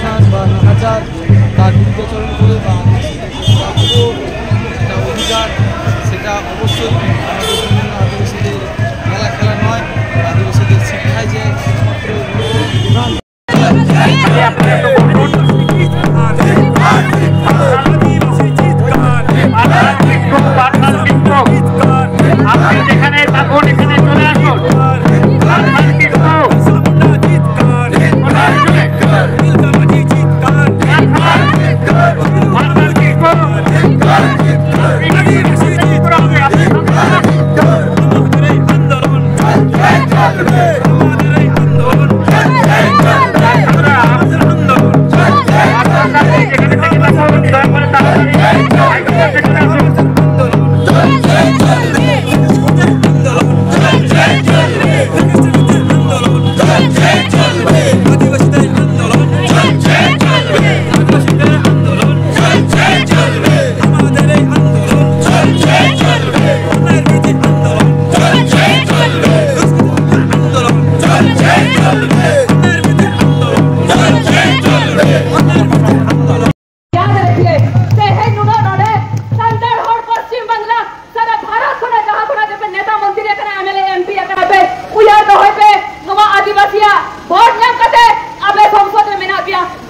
उत्थान বা নানাচার তার বিরুদ্ধাচরণ করে বা একটা অধিকার সেটা অবশ্যই আমাদের বিভিন্ন আদিবাসীদের মেলা খেলা নয়, আদিবাসীদের শিক্ষায় যে আপনি যেখানে থাকুন এখানে চলে আসুন।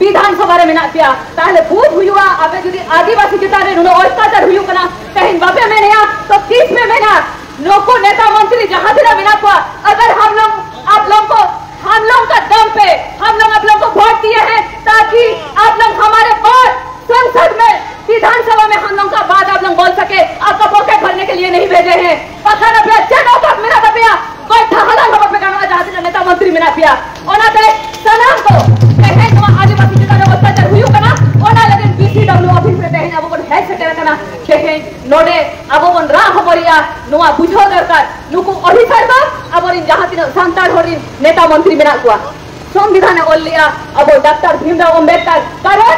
विधानसभा रे मेना पिया ताहले भूत हुआ अबे जदी आदिवासी चितारे नुनो अत्याचार हुई कना तहिन बापे में नया तो किस में मेना लोको नेता मंत्री जहां दिला मेना को अगर हम लोग आप लोग को हम लोग का दम पे हम लोग आप लोग को वोट दिए हैं ताकि आप लोग हमारे पास संसद में विधानसभा में हम लोग का बात आप लोग बोल सके। आपका पॉकेट भरने के लिए नहीं भेजे हैं। पता न पिया चलो तक मेरा पिया कोई ठहरा लोग पे करना चाहते हैं नेता मंत्री मेना पिया ओना ते सलाम को कहे नो आदिवासी चितारे अत्याचार हुई कना ओना लेकिन बीसीडब्ल्यू ऑफिस में कहे अब कोन हेड से कना कहे नोडे अब कोन रा हमरिया नोआ बुझो दरकार नुको अधिकार बा अब इन जहां तीन संतान होरी नेता मंत्री मेना कुआ संविधान ओलिया अब डॉक्टर भीमराव अंबेडकर कारण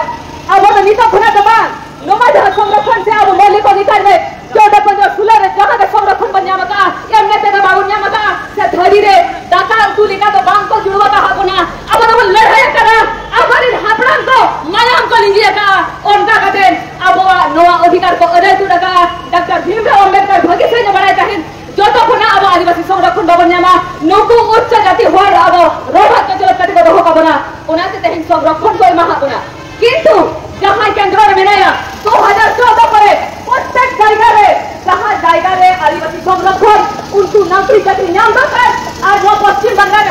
अब नीता खुना दबान नोमा जहां संरक्षण से अब मौलिक अधिकार में 14-15 रे जहां के संरक्षण बन्या मका एमने ते बाबुन्या मका से धरी रे दाता तुलिका तो बांग को जुड़वा का हकोना अब हम लड़ाई करा अब इन हापड़ान को मायाम को लिंजिया का उनका कहते अब नोआ अधिकार को अरे तुडका डॉक्टर भीमराव अंबेडकर भगी से जो बनाए चाहे जो तो खुना अब आदिवासी संरक्षण बन्या मा नुकु उच्च जाति होर अब रोबा के जल कति को होका बना उना से तहिन संरक्षण को महा बना किंतु जहां केंद्र में नया 2014 पर प्रत्येक जायगा रे जहां जायगा रे आदिवासी संरक्षण उनको नौकरी चाकरी नाम दरकार और वो पश्चिम बंगाल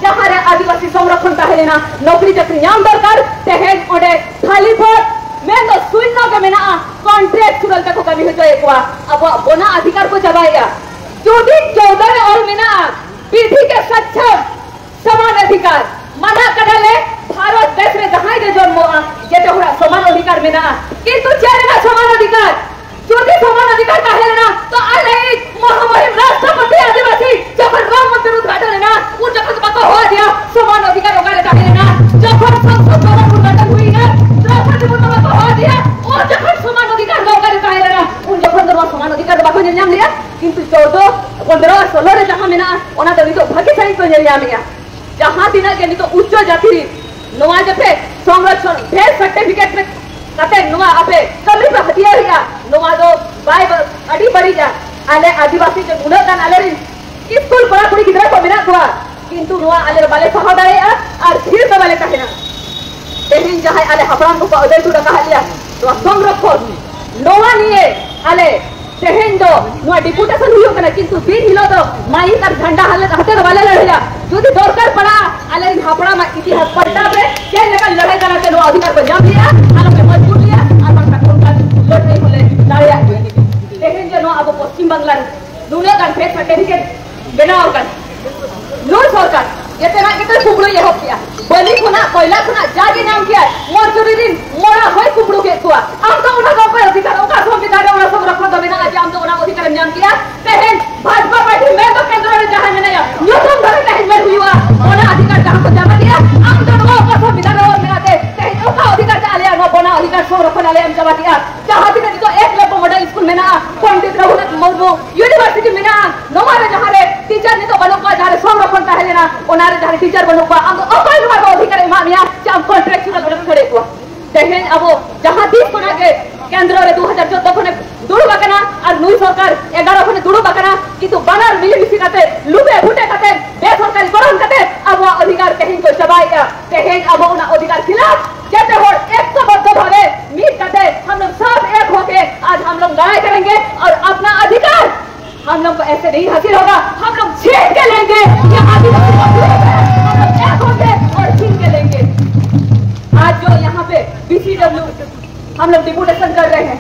जहां रे आदिवासी संरक्षण ताहे ना नौकरी चाकरी नाम दरकार तहेन ओडे खाली पर मैं तो सुइनो के मेना कॉन्ट्रैक्ट सुरल तक कमी हो जाए एकवा अब बोना अधिकार को चबाया जोदी 14 और मेना विधि के सक्षम समान अधिकार मना करले भारत देश में जहां के जन्म जेते हुआ समान अधिकार में ना किंतु चेरे ना समान अधिकार जोदी समान अधिकार का है ना तो आले महामहिम राष्ट्रपति आदिवासी जब राम मंदिर उद्घाटन है ना उन जगह को हो दिया समान अधिकार होगा का है ना जब संसद भवन उद्घाटन हुई ना द्रौपदी मुर्मू को हो दिया और जब समान अधिकार होगा का है ना उन जगह समान अधिकार बाको नियम लिया किंतु 14 15 16 रे जहां में ना ओना तो तो भाग्यशाली तो नियम लिया जहां दिन के तो उच्च जाति नोआ जपे संरक्षण भेद सर्टिफिकेट में कते नोआ आपे कमी पे हटिया हिया नोआ दो बाय अडी बड़ीजा आले आदिवासी जो उनागान आले स्कूल कोड़ा कुड़ी गिदरा को मेना कुआ किंतु नुआ आले बाले सहा दाड़ेया और फिर तो बाले तहेना तेहिन जहां आले हपरान को अदर टुडा कहलिया तो संरक्षण नोवा निये आले तेहिन दो नुआ डिपुटेशन हुयो कना किंतु दिन हिलो तो माई कर झंडा हाते वाले लड़ेया जुदी दरकार पड़ा आले हपरा मा इतिहास पलटा पे के लेकर लड़ाई करा के नो अधिकार को जाम लिया आलो के मजबूर लिया और का कोनका लड़ाई होले लड़ाया तेहिन जो नो अब पश्चिम बांग्ला दुनिया का फेक सर्टिफिकेट बनाओ कर नूर सरकार इतना कितने कुकड़ू ये हो किया बलि खुना कोयला खुना जागे नाम किया मोर चुरी दिन मोरा होय कुकड़ू के कुआ हम तो उना को अधिकार ओका संविधान उना सब रखो दबिना आज हम तो उना अधिकार नाम किया तेहन भाजपा पार्टी में तो केंद्र में जहां में नहीं न्यूनतम धरे तेहन में हुआ उना अधिकार जहां को जमा दिया हम तो ओका संविधान और मिलाते तेहन ओका अधिकार चाले हम बना अधिकार सब रखो नाले हम जमा दिया जहां दिन तो एक लेव मॉडल स्कूल में ना पंडित रघुनाथ मुर्मू यूनिवर्सिटी में ना नोमारे जहां रे टीचर ने तो बनो का जहां सब रखो पहले ना ओनारे जहां टीचर बनो का हम तो ओका अधिकार मामिया चाम कॉन्ट्रैक्चुअल बड़े खड़े हुआ तेहन अब जहां 30 कोना के केंद्र रे 2014 कोने दुड़ू बकना और नुई सरकार 11 कोने दुड़ू बकना किंतु बनार मिली मिसी काते लुबे फुटे काते बेसरकारी करण काते अब वो अधिकार तेहन को चबाया तेहन अब उना अधिकार खिलाफ कहते हो 100 भावे मीट काते हम लोग सब एक होके आज हम लोग लड़ाई करेंगे और अपना अधिकार हम लोग को ऐसे नहीं हासिल होगा हम लोग छीन के लेंगे ये आदिवासी और छीन के लेंगे। आज जो यहाँ पे BCW हम लोग डिपुटेशन कर रहे हैं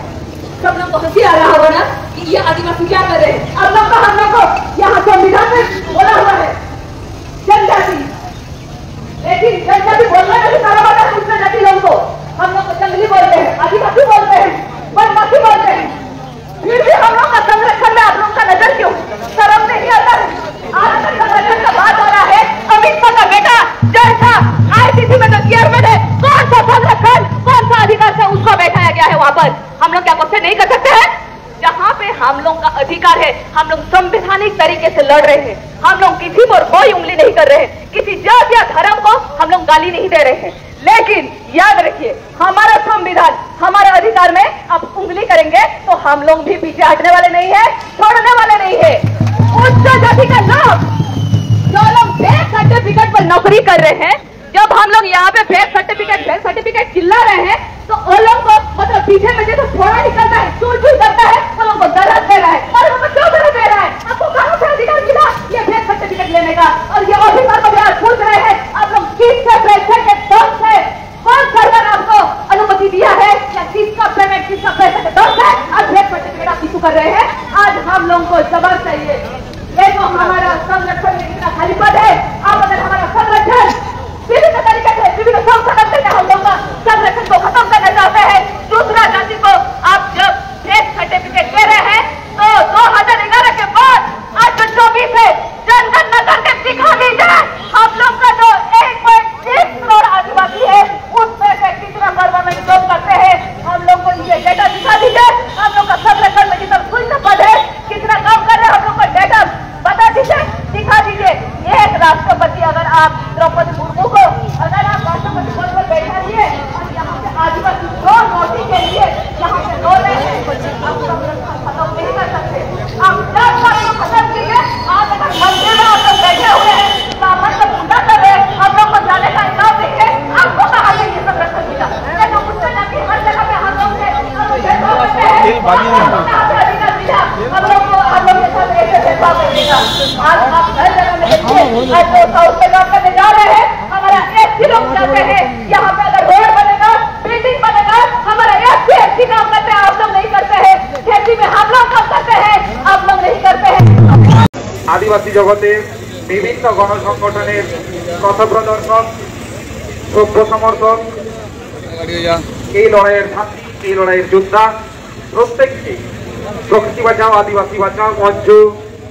सब लोग को हंसी आ रहा होगा ना कि ये आदिवासी क्या कर रहे हैं अब लोग का हम लोग को यहाँ संविधान में बोला हुआ है जनजाति लेकिन जनजाति बोलने में भी सारा बात है दूसरे जाति लोगों को हम लोग को जंगली बोलते हैं आदिवासी बोलते हैं वनवासी बोलते हैं फिर भी हम लोग का संरक्षण में आप लोग का नजर क्यों शर्म नहीं आता है आज तक संरक्षण का बात हो रहा है अमित शाह का बेटा जैसा ICC में तो चेयरमैन है कौन सा संरक्षण कौन सा अधिकार से उसको बैठाया गया है वापस हम लोग क्या क्वेश्चन नहीं कर सकते हैं जहाँ पे हम लोग का अधिकार है हम लोग संवैधानिक तरीके से लड़ रहे हैं हम लोग किसी पर कोई उंगली नहीं कर रहे हैं किसी जात या धर्म को हम लोग गाली नहीं दे रहे हैं लेकिन याद रखिए हमारा संविधान हमारे अधिकार में अब उंगली करेंगे तो हम लोग भी पीछे हटने वाले नहीं है छोड़ने वाले नहीं है उच्च जाति का लोग जो लोग फेक सर्टिफिकेट पर नौकरी कर रहे हैं जब हम लोग यहाँ पे फेक सर्टिफिकेट चिल्ला रहे हैं तो उन लोग को मतलब पीछे में जैसे थोड़ा निकलता है चूल करता है उन लोग को दर्द दे रहा है और हमको क्यों दर्द दे रहा है आपको कहां से अधिकार मिला ये फेक सर्टिफिकेट लेने का और ये अधिकार को भी आज पूछ रहे हैं आप लोग किससे पैसे के दम से कौन सरकार आपको अनुमति दिया है या किसका पेमेंट किसका पैसे के दम से आज फेक सर्टिफिकेट आप इशू कर रहे हैं आज हम लोगों को जवाब चाहिए ये जो हमारा संरक्षण में कितना खाली पद है आप अगर हमारा संरक्षण विभिन्न तरीके से विभिन्न संगठन से हम लोग का संरक्षण को खत्म करना चाहते हैं दूसरा जाति को आप जब फेक सर्टिफिकेट दे रहे हैं तो 2011 के बाद आज जो 24 है जनगणना करके दिखा दीजिए हम लोग का जो 1.6 करोड़ आदिवासी है उसमें से कितना गवर्नमेंट जॉब करते हैं हम लोग को ये डेटा दिखा दीजिए हम लोग का संरक्षण में कितना शून्य पद है कितना काम कर रहे हैं हम लोग को डेटा बता दीजिए दिखा दीजिए एक राष्ट्रपति अगर आप द्रौपदी मुर्मू को अगर आप राष्ट्रपति पद पर बैठा दिए और यहाँ से आदिवासी दो नौकरी के लिए यहाँ से रो रहे हैं आप संरक्षण खत्म नहीं कर सकते आप 10 साल को खत्म कीजिए आज अगर मंदिर में आप लोग बैठे हुए हैं सामान से पूजा कर रहे हैं हम लोग को जाने का इनाम देखिए आपको कहा से ये संरक्षण मिला ये तो मुझसे जाती हर जगह पे हम लोग से हम लोग के साथ ऐसे भेदभाव करेगा आज आप हर जगह में देखिए आज जो साउथ में काम करने जा रहे हैं हमारा 1 लोग जाते हैं यहाँ पे अगर रोड बनेगा बिल्डिंग बनेगा हमारा 1 काम करते हैं आप लोग नहीं करते हैं खेती में हम लोग काम करते हैं आप लोग नहीं करते हैं आदिवासी जगते विभिन्न गणसंगठনের পথপ্রদর্শক সভ্য সমর্থক এই লড়াইয়ের সাথী এই লড়াইয়ের যোদ্ধা প্রত্যেককে প্রকৃতি বাঁচাও আদিবাসী বাঁচাও মঞ্চ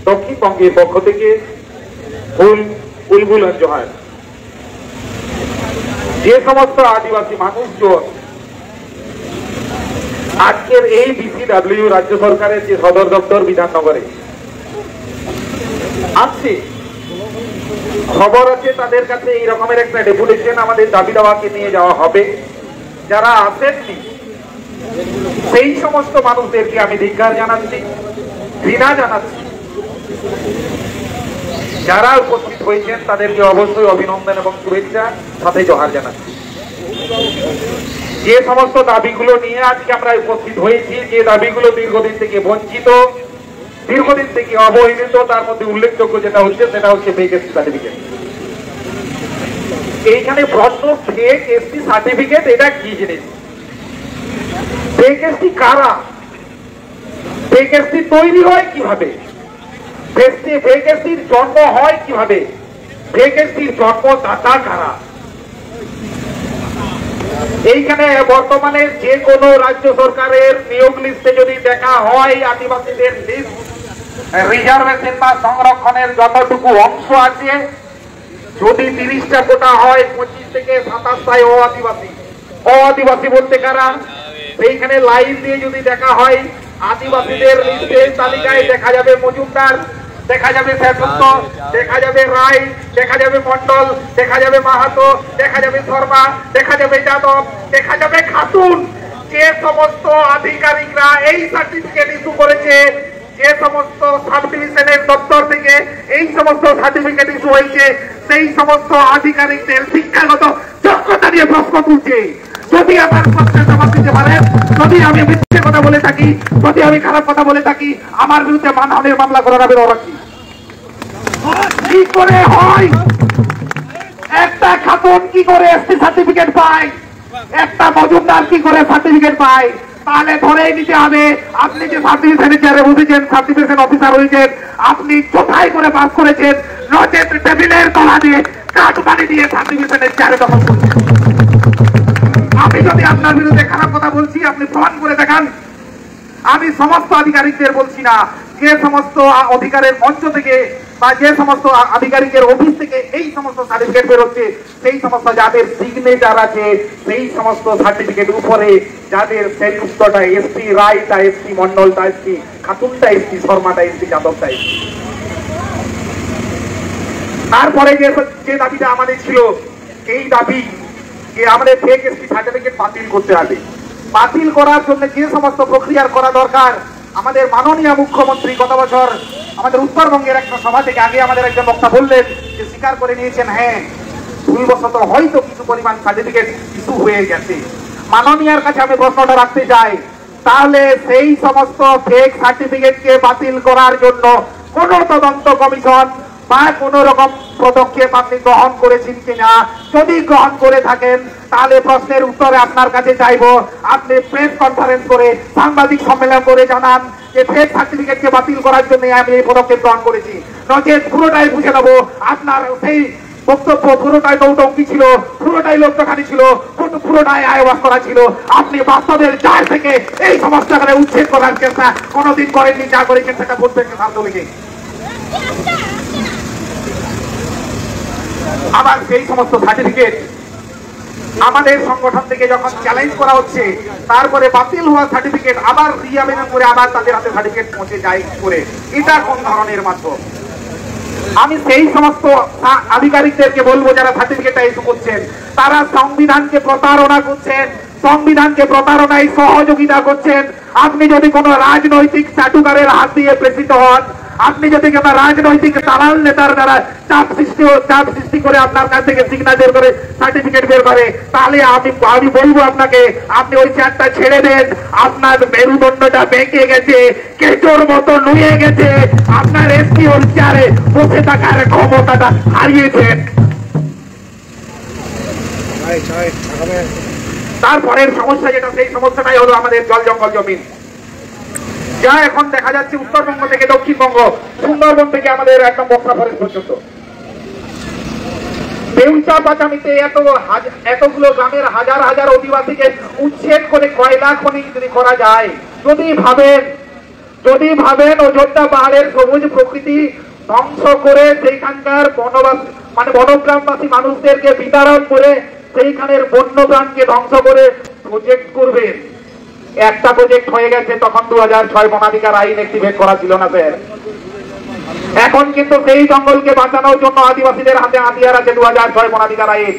দক্ষিণবঙ্গের পক্ষ থেকে বুলবুল জোহার যে সমস্ত আদিবাসী মানুষজন আজকের এই BCW রাজ্য সরকারের যে সদর দপ্তর বিধাননগরে আসছে খবর আছে তাদের কাছে এই রকমের একটা ডেপুটেশন আমাদের দাবি দাওয়াকে নিয়ে যাওয়া হবে যারা আসেননি সেই সমস্ত মানুষদেরকে আমি ধিক্কার জানাচ্ছি বিনা জানাচ্ছি যারা উপস্থিত হয়েছেন তাদেরকে অবশ্যই অভিনন্দন এবং শুভেচ্ছা, সাথে জোহার জানাচ্ছি। যে সমস্ত দাবিগুলো নিয়ে আজকে আমরা উপস্থিত হয়েছি, যে দাবিগুলো দীর্ঘদিন থেকে বঞ্চিত, দীর্ঘদিন থেকে অবহেলিত, তার মধ্যে উল্লেখযোগ্য যেটা হচ্ছে সেটা হচ্ছে ফেক এসটি সার্টিফিকেট। এইখানে প্রশ্ন, ফেক এসটি সার্টিফিকেট এটা কি জিনিস? ফেক এসটি কারা? ফেক এসটি তৈরি হয় কিভাবে? ফেক এসটির জন্ম হয় কিভাবে? ফেক এসটির জন্মদাতা কারা? এইখানে বর্তমানে যে কোনো রাজ্য সরকারের নিয়োগ লিস্টে যদি দেখা হয় আদিবাসীদের লিস্ট, রিজার্ভেশন বা সংরক্ষণের যতটুকু অংশ আছে, যদি 30টা কোটা হয় 25 থেকে 27টাই অআদিবাসী। অআদিবাসী বলতে কারা? সেইখানে লাইন দিয়ে যদি দেখা হয় আদিবাসীদের লিস্টের তালিকায় দেখা যাবে মজুমদার, দেখা যাবে শ্যামন্ত, দেখা যাবে রায়, দেখা যাবে মন্ডল, দেখা যাবে মাহাতো, দেখা যাবে শর্মা, দেখা যাবে যাদব, দেখা যাবে খাতুন। যে সমস্ত আধিকারিকরা এই সার্টিফিকেট ইস্যু করেছে, যে সমস্ত সাব ডিভিশনের দপ্তর থেকে এই সমস্ত সার্টিফিকেট ইস্যু হয়েছে, সেই সমস্ত আধিকারিকদের শিক্ষাগত যোগ্যতা নিয়ে প্রশ্ন তুলছে। যদি আমার প্রশ্নের জবাব দিতে পারেন, যদি আমি মিথ্যে কথা বলে থাকি, যদি আমি খারাপ কথা বলে থাকি, আমার বিরুদ্ধে মানহানির মামলা করার আমি রাখি। কি করে হয়? একটা খাতুন কি করে এসটি সার্টিফিকেট পায়? একটা মজুমদার কি করে সার্টিফিকেট পায়? তাহলে ধরেই নিতে হবে আপনি যে সার্টিফিকেশনের চেয়ারে বসেছেন, সার্টিফিকেশন অফিসার হয়েছেন, আপনি কোথায় করে পাস করেছেন, নচেত টেবিলের তলা দিয়ে কাঠ পানি দিয়ে সার্টিফিকেশনের চেয়ারে দখল করছেন। আমি যদি আপনার বিরুদ্ধে খারাপ কথা বলছি, আপনি প্রমাণ করে দেখান। আমি সমস্ত আধিকারিকদের বলছি না, যে সমস্ত অধিকারের মঞ্চ থেকে বা যে সমস্ত আধিকারিকের অফিস থেকে এই সমস্ত সার্টিফিকেট বেরোচ্ছে, সেই সমস্ত যাদের সিগনেচার আছে, সেই সমস্ত সার্টিফিকেট উপরে যাদের শ্রেণীভুক্তটা এসটি, রায়টা এসটি, মন্ডলটা এসটি, খাতুনটা এসটি, শর্মাটা এসটি, যাদবটা এসটি। তারপরে যে দাবিটা আমাদের ছিল, এই দাবি যে আমাদের ফেক এসটি সার্টিফিকেট বাতিল করতে হবে। বাতিল করার জন্য যে সমস্ত প্রক্রিয়ার করা দরকার, আমাদের মাননীয় মুখ্যমন্ত্রী গত বছর আমাদের উত্তরবঙ্গের একটা সভা থেকে আগে আমাদের একজন বক্তা বললেন যে স্বীকার করে নিয়েছেন, হ্যাঁ ভুলবশত হয়তো কিছু পরিমাণ সার্টিফিকেট ইস্যু হয়ে গেছে। মাননীয়ার কাছে আমি প্রশ্নটা রাখতে চাই, তাহলে সেই সমস্ত ফেক সার্টিফিকেটকে বাতিল করার জন্য কোন তদন্ত কমিশন বা কোন রকম পদক্ষেপ আপনি গ্রহণ করেছেন কিনা? যদি গ্রহণ করে থাকেন তাহলে প্রশ্নের উত্তরে আপনার কাছে চাইবো, আপনি প্রেস কনফারেন্স করে সাংবাদিক সম্মেলন করে জানান যে ফেক সার্টিফিকেটকে বাতিল করার জন্য আমি এই পদক্ষেপ গ্রহণ করেছি। নচেত পুরোটাই বুঝে নেবো আপনার সেই বক্তব্য পুরোটাই নৌটঙ্কি ছিল, পুরোটাই লোকটাখানি ছিল, পুরোটাই আয়বাস করা ছিল। আপনি বাস্তবের জায়গা থেকে এই সমস্ত জায়গায় উচ্ছেদ করার চেষ্টা কোনোদিন করেননি, যা করেছেন সেটা বলবেন ছাত্রলীগে। আবার সেই সমস্ত সার্টিফিকেট আমাদের সংগঠন থেকে যখন চ্যালেঞ্জ করা হচ্ছে, তারপরে বাতিল হওয়া সার্টিফিকেট আবার রিআবেদন করে আবার তাদের হাতে সার্টিফিকেট পৌঁছে যায় করে, এটা কোন ধরনের মাধ্যম? আমি সেই সমস্ত আধিকারিকদেরকে বলবো যারা সার্টিফিকেটটা ইস্যু করছেন, তারা সংবিধানকে প্রতারণা করছেন, সংবিধানকে প্রতারণায় সহযোগিতা করছেন। আপনি যদি কোনো রাজনৈতিক চাটুকারের হাত দিয়ে প্রেষিত হন, আপনি যদি কোনো রাজনৈতিক দালাল নেতার দ্বারা চাপ সৃষ্টি করে আপনার কাছ থেকে সিগনেচার করে সার্টিফিকেট বের করে, তাহলে আমি বলবো আপনাকে, আপনি ওই চেয়ারটা ছেড়ে দেন। আপনার মেরুদণ্ডটা বেঁকে গেছে, কেঁচোর মতো নুয়ে গেছে, আপনার এসপি ওর চেয়ারে বসে থাকার ক্ষমতাটা হারিয়েছেন। তারপরের সমস্যা যেটা, সেই সমস্যাটাই হলো আমাদের জল জঙ্গল জমিন, যা এখন দেখা যাচ্ছে উত্তরবঙ্গ থেকে দক্ষিণবঙ্গ, সুন্দরবন থেকে আমাদের একদম বক্সা ফরেস্ট পর্যন্ত। বেউচা পাচামিতে এতগুলো গ্রামের হাজার হাজার অধিবাসীকে উচ্ছেদ করে কয়লা খনি যদি করা যায়, যদি ভাবেন অযোধ্যা পাহাড়ের সবুজ প্রকৃতি ধ্বংস করে সেইখানকার বনগ্রামবাসী মানুষদেরকে বিতাড়ন করে সেইখানের বন্যপ্রাণকে ধ্বংস করে প্রজেক্ট করবেন। একটা প্রজেক্ট হয়ে গেছে, তখন 2006 বনাধিকার আইন অ্যাক্টিভেট করা ছিল না স্যার। এখন কিন্তু সেই জঙ্গলকে বাঁচানোর জন্য আদিবাসীদের হাতে হাতিয়ার আছে 2006 বনাধিকার আইন।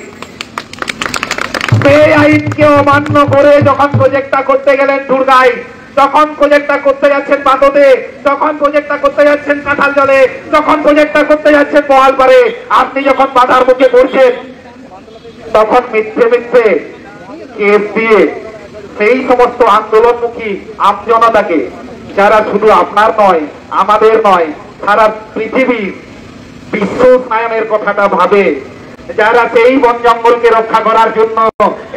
সেই আইনকে অমান্য করে যখন প্রজেক্টটা করতে গেলেন দুর্গায়, যখন প্রজেক্টটা করতে যাচ্ছেন বাঁধতে, যখন প্রজেক্টটা করতে যাচ্ছেন কাঁঠাল জলে, যখন প্রজেক্টটা করতে যাচ্ছেন বহালপাড়ে, আপনি যখন বাধার মুখে পড়ছেন তখন মিথ্যে মিথ্যে কেস দিয়ে সেই সমস্ত আন্দোলনমুখী আমজনতাকে, যারা শুধু আপনার নয় আমাদের নয় সারা পৃথিবীর বিশ্ব উন্নয়নের কথাটা ভাবে, যারা সেই বন জঙ্গলকে রক্ষা করার জন্য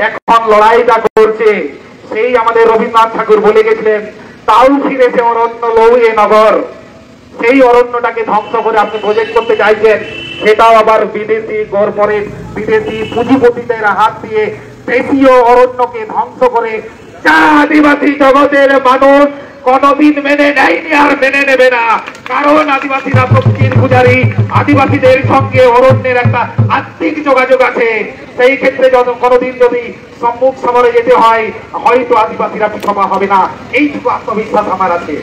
এখন লড়াইটা করছে, সেই আমাদের রবীন্দ্রনাথ ঠাকুর বলে গেছিলেন তাও ফিরেছে অরণ্য লৌয়ে নগর। সেই অরণ্যটাকে ধ্বংস করে আপনি প্রজেক্ট করতে চাইছেন, সেটাও আবার বিদেশি কর্পোরেট, বিদেশি পুঁজিপতিদের হাত দিয়ে দেশীয় অরণ্যকে ধ্বংস করে, যা আদিবাসী জগতের মানুষ কোনদিন মেনে নেয়নি আর মেনে নেবে না। কারণ আদিবাসীরা প্রকৃতির পূজারী, আদিবাসীদের সঙ্গে অরণ্যের একটা আত্মিক যোগাযোগ আছে। সেই ক্ষেত্রে কোনদিন যদি সম্মুখ সমরে যেতে হয়, হয়তো আদিবাসীরা পিছপা হবে না, এইটুকু আত্মবিশ্বাস আমার আছে।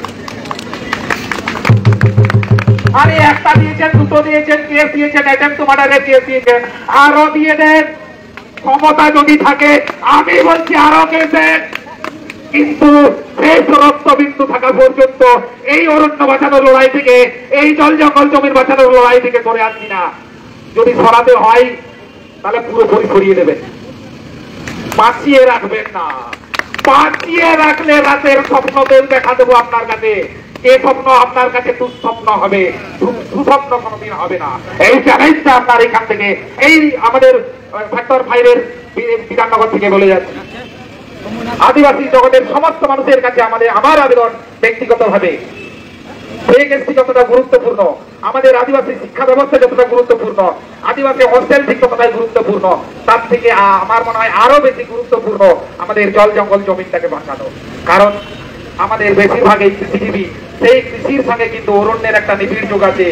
আরে একটা দিয়েছেন, দুটো দিয়েছেন, কেস দিয়েছেন, অ্যাটেম্পট টু মার্ডারের কেস দিয়েছেন, আরো দিয়ে দেন। ক্ষমতা যদি থাকে আমি বলছি আরো কেস দেন, কিন্তু শেষ রক্তবিন্দু থাকা পর্যন্ত এই অরণ্য বাঁচানোর লড়াই থেকে, এই জল জঙ্গল জমির বাঁচানোর লড়াই থেকে করে আসছি না। যদি সরাতে হয় তাহলে পুরোপুরি সরিয়ে দেবেন, বাঁচিয়ে রাখবেন না। বাঁচিয়ে রাখলে রাতের স্বপ্নদের দেখা দেবো আপনার কাছে, যে স্বপ্ন আপনার কাছে দুঃস্বপ্ন হবে, সুস্বপ্ন কোনোদিন হবে না। এই চ্যালেঞ্জটা আপনার এখান থেকে, এই আমাদের ফ্যাক্টর 5 এর বিধাননগর থেকে বলে যাচ্ছে আদিবাসী জগতের সমস্ত মানুষের কাছে আমার আবেদন ব্যক্তিগতভাবে, এসটি যতটা গুরুত্বপূর্ণ, আমাদের আদিবাসী শিক্ষা ব্যবস্থা যতটা গুরুত্বপূর্ণ, আদিবাসী হোস্টেল ঠিক ততটাই গুরুত্বপূর্ণ, তার থেকে আমার মনে হয় আরো বেশি গুরুত্বপূর্ণ আমাদের জল জঙ্গল জমিটাকে বাঁচানো। কারণ আমাদের বেশিরভাগ এই কৃষিজীবী, সেই কৃষির সঙ্গে কিন্তু অরণ্যের একটা নিবিড় যোগ আছে।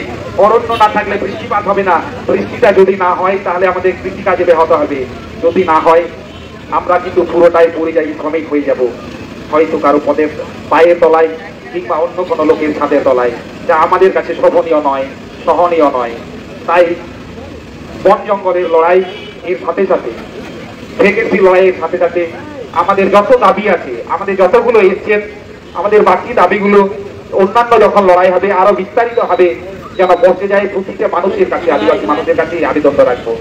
অরণ্য না থাকলে বৃষ্টিপাত হবে না, বৃষ্টিটা যদি না হয় তাহলে আমাদের কৃষিকাজে ব্যাহত হবে, যদি না হয় আমরা কিন্তু পুরোটাই পরিযায়ী শ্রমিক হয়ে যাব, হয়তো কারো পদের পায়ের তলায় কিংবা অন্য কোনো লোকের ছাদের তলায়, যা আমাদের কাছে শোভনীয় নয়, সহনীয় নয়। তাই বন জঙ্গলের লড়াই এর সাথে সাথে, ভ্যাকেন্সি লড়াইয়ের সাথে সাথে আমাদের যত দাবি আছে, আমাদের যতগুলো এসছেন, আমাদের বাকি দাবিগুলো অন্যান্য যখন লড়াই হবে আরো বিস্তারিত হবে, যেন পৌঁছে যায় প্রতিটা মানুষের কাছে, আদিবাসী মানুষের কাছে আবেদন রাখবো।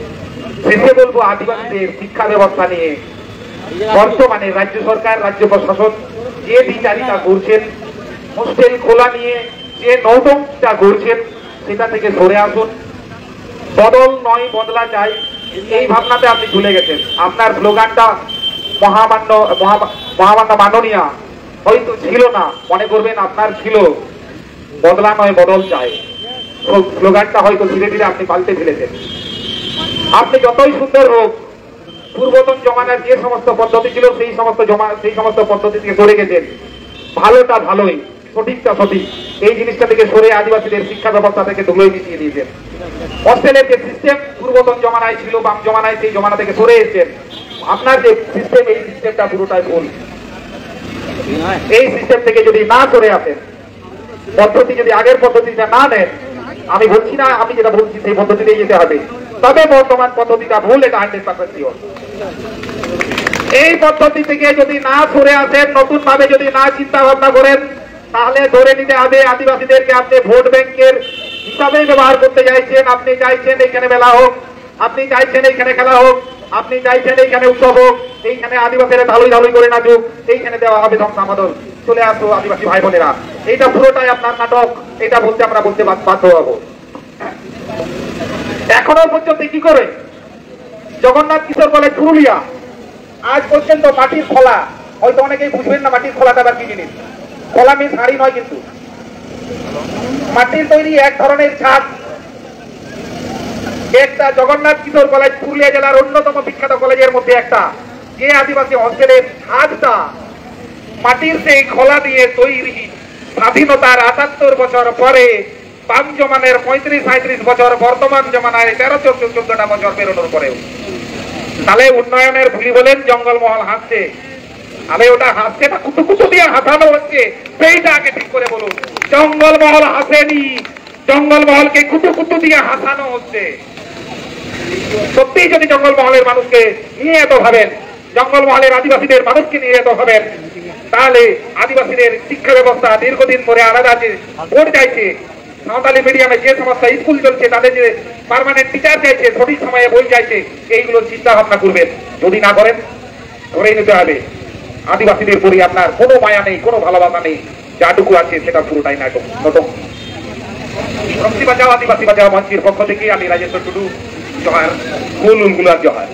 শেষে বলবো, আদিবাসীদের শিক্ষা ব্যবস্থা নিয়ে বর্তমানে রাজ্য সরকার, রাজ্য প্রশাসন যে বিচারিতা করছেন, হোস্টেল খোলা নিয়ে যে নৌটংটা করছেন, সেটা থেকে সরে আসুন। বদল নয় বদলা চাই, এই ভাবনাতে আপনি ভুলে গেছেন। আপনার স্লোগানটা মহামান্য মাননীয়া হয়তো ছিল না, মনে করবেন আপনার ছিল বদলা নয় বদল চাই, স্লোগানটা হয়তো ধীরে ধীরে আপনি পাল্টে ফেলেছেন। আপনি যতই সুন্দর হোক, পূর্বতন জমানার যে সমস্ত পদ্ধতি ছিল সেই সমস্ত পদ্ধতি থেকে সরে গেছেন। ভালোটা ভালোই, সঠিকটা সঠিক, এই জিনিসটা থেকে সরে আদিবাসীদের শিক্ষা ব্যবস্থা থেকে ধুলোয় মিশিয়ে দিয়েছেন। হোস্টেলের যে সিস্টেম পূর্বতন জমানায় ছিল, বাম জমানায়, সেই জমানা থেকে সরে এসেছেন। আপনার যে সিস্টেম, এই সিস্টেমটা পুরোটাই ভুল। এই সিস্টেম থেকে যদি না সরে আসেন, পদ্ধতি যদি আগের পদ্ধতিটা না নেন, আমি বলছি না, আমি যেটা বলছি সেই পদ্ধতিতেই যেতে হবে, তবে বর্তমান পদ্ধতিটা ভুল, এটা 100% শিওর। এই পদ্ধতি থেকে যদি না সরে আসেন, নতুন ভাবে যদি না চিন্তা ভাবনা করেন, তাহলে ধরে নিতে হবে আদিবাসীদেরকে আপনি ভোট ব্যাংকের হিসাবে ব্যবহার করতে চাইছেন। আপনি চাইছেন এইখানে মেলা হোক, আপনি চাইছেন এইখানে খেলা হোক, আপনি চাইছেন এইখানে উৎসব হোক, এইখানে আদিবাসীরা ঢালুই ঢালুই করে নাচুক, এইখানে দেওয়া হবে ধ্বংসামদল। চলে আসো আদিবাসী ভাই বোনেরা, এইটা পুরোটাই আপনার নাটক, এটা আমরা বলতে বাধ্য হবো। এখনো পর্যন্ত কি করে জগন্নাথ কিশোর কলেজ পুরুলিয়া আজ পর্যন্ত মাটির খোলা, হয়তো অনেকেই বুঝবেন না মাটির খোলাটা আবার কি জিনিস। খোলা মিন্স হাড়ি নয়, কিন্তু মাটির তৈরি এক ধরনের ছাদ। একটা জগন্নাথ কিশোর কলেজ পুরুলিয়া জেলার অন্যতম বিখ্যাত কলেজের মধ্যে একটা, যে আদিবাসী অঞ্চলের ছাদটা মাটির সেই খোলা দিয়ে তৈরি, স্বাধীনতার ৭৮ বছর পরে, বাম জমানের ৩৫-৩৭ বছর, বর্তমান জমানায় ১৩-১৪টা বছর বেরোনোর পরেও। তাহলে উন্নয়নের ভুলি বলেন জঙ্গলমহল হাসছে, তাহলে ওটা হাসছে না কুটু কুটু দিয়ে হাসানো হচ্ছে, সেইটা আগে ঠিক করে বলুন। জঙ্গলমহল হাসেনি, জঙ্গলমহলকে কুটু কুটু দিয়ে হাসানো হচ্ছে। সত্যি যদি জঙ্গলমহলের মানুষকে নিয়ে এত ভাবেন, জঙ্গলমহলের আদিবাসীদের মানুষকে নিয়ে এত ভাবেন, তাহলে আদিবাসীদের শিক্ষা ব্যবস্থা দীর্ঘদিন ধরে আলাদা আছে, বোর্ড চাইছে, সাঁওতালি মিডিয়ামে যে সমস্ত স্কুল চলছে তাদের যে পার্মানেন্ট টিচার চাইছে, সঠিক সময়ে বই চাইছে, এইগুলো চিন্তা ভাবনা করবেন। যদি না করেন ধরেই নিতে হবে আদিবাসীদের প্রতি আপনার কোনো মায়া নেই, কোনো ভালোবাসা নেই, যাটুকু আছে সেটা পুরোটাই নাটক। আদিবাসী বাঁচাও মঞ্চের পক্ষ থেকে আমি রাজেশ্বর টুডু, জোহার, ফুল উলগুলার জোহার।